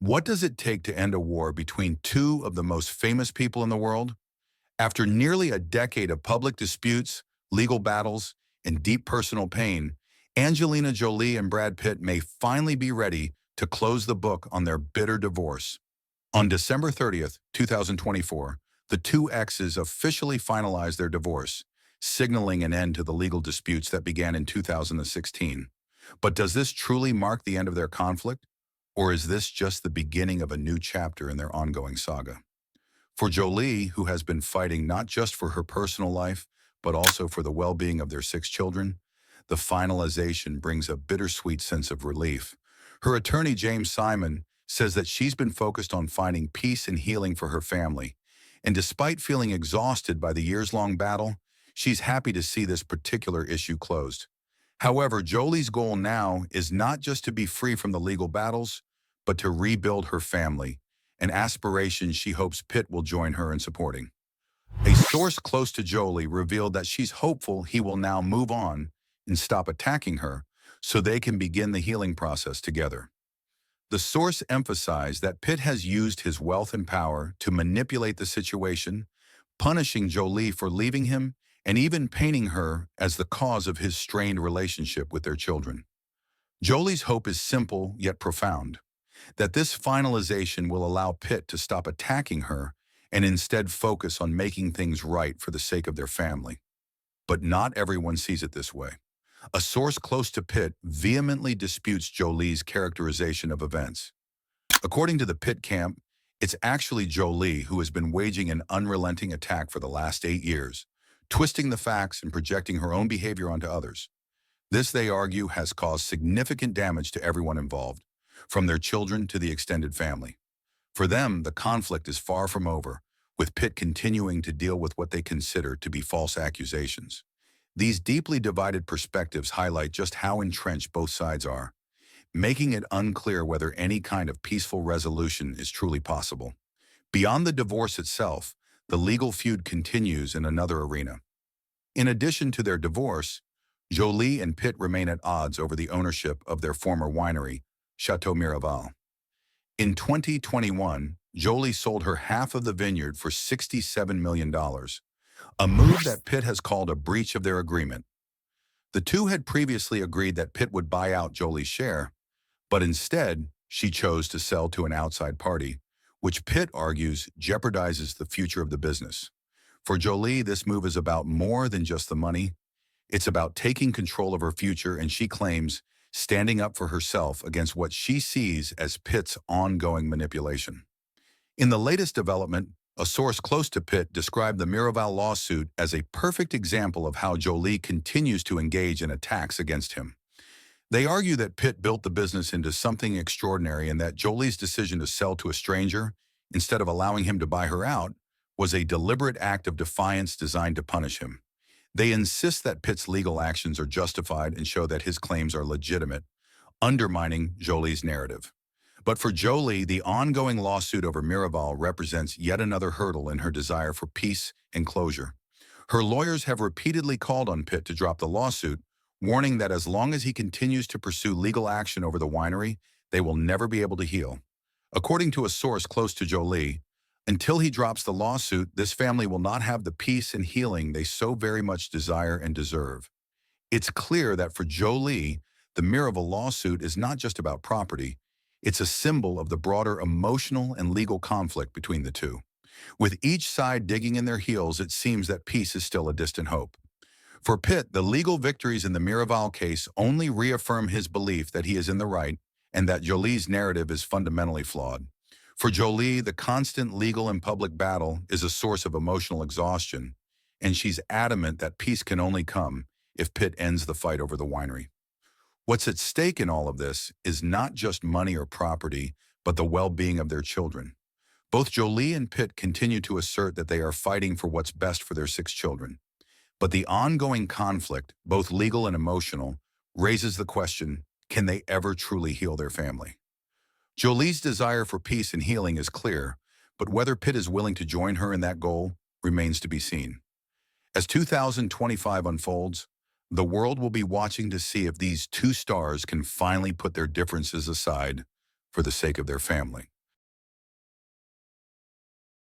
What does it take to end a war between two of the most famous people in the world? After nearly a decade of public disputes, legal battles, and deep personal pain, Angelina Jolie and Brad Pitt may finally be ready to close the book on their bitter divorce. On December 30th, 2024, the two exes officially finalized their divorce, signaling an end to the legal disputes that began in 2016. But does this truly mark the end of their conflict? Or is this just the beginning of a new chapter in their ongoing saga? For Jolie, who has been fighting not just for her personal life, but also for the well-being of their six children, the finalization brings a bittersweet sense of relief. Her attorney, James Simon, says that she's been focused on finding peace and healing for her family. And despite feeling exhausted by the years-long battle, she's happy to see this particular issue closed. However, Jolie's goal now is not just to be free from the legal battles, but to rebuild her family, an aspiration she hopes Pitt will join her in supporting. A source close to Jolie revealed that she's hopeful he will now move on and stop attacking her so they can begin the healing process together. The source emphasized that Pitt has used his wealth and power to manipulate the situation, punishing Jolie for leaving him and even painting her as the cause of his strained relationship with their children. Jolie's hope is simple yet profound, that this finalization will allow Pitt to stop attacking her and instead focus on making things right for the sake of their family. But not everyone sees it this way. A source close to Pitt vehemently disputes Jolie's characterization of events. According to the Pitt camp, it's actually Jolie who has been waging an unrelenting attack for the last 8 years, twisting the facts and projecting her own behavior onto others. This, they argue, has caused significant damage to everyone involved, from their children to the extended family. For them, the conflict is far from over, with Pitt continuing to deal with what they consider to be false accusations. These deeply divided perspectives highlight just how entrenched both sides are, making it unclear whether any kind of peaceful resolution is truly possible. Beyond the divorce itself, the legal feud continues in another arena. In addition to their divorce, Jolie and Pitt remain at odds over the ownership of their former winery, Chateau Miraval. In 2021, Jolie sold her half of the vineyard for $67 million, a move that Pitt has called a breach of their agreement. The two had previously agreed that Pitt would buy out Jolie's share, but instead, she chose to sell to an outside party, which Pitt argues jeopardizes the future of the business. For Jolie, this move is about more than just the money. It's about taking control of her future, and she claims standing up for herself against what she sees as Pitt's ongoing manipulation. In the latest development, a source close to Pitt described the Miraval lawsuit as a perfect example of how Jolie continues to engage in attacks against him. They argue that Pitt built the business into something extraordinary and that Jolie's decision to sell to a stranger, instead of allowing him to buy her out, was a deliberate act of defiance designed to punish him. They insist that Pitt's legal actions are justified and show that his claims are legitimate, undermining Jolie's narrative. But for Jolie, the ongoing lawsuit over Miraval represents yet another hurdle in her desire for peace and closure. Her lawyers have repeatedly called on Pitt to drop the lawsuit, warning that as long as he continues to pursue legal action over the winery, they will never be able to heal. According to a source close to Jolie, until he drops the lawsuit, this family will not have the peace and healing they so very much desire and deserve. It's clear that for Jolie, the Miraval lawsuit is not just about property. It's a symbol of the broader emotional and legal conflict between the two. With each side digging in their heels, it seems that peace is still a distant hope. For Pitt, the legal victories in the Miraval case only reaffirm his belief that he is in the right and that Jolie's narrative is fundamentally flawed. For Jolie, the constant legal and public battle is a source of emotional exhaustion, and she's adamant that peace can only come if Pitt ends the fight over the winery. What's at stake in all of this is not just money or property, but the well-being of their children. Both Jolie and Pitt continue to assert that they are fighting for what's best for their six children. But the ongoing conflict, both legal and emotional, raises the question, can they ever truly heal their family? Jolie's desire for peace and healing is clear, but whether Pitt is willing to join her in that goal remains to be seen. As 2025 unfolds, the world will be watching to see if these two stars can finally put their differences aside for the sake of their family.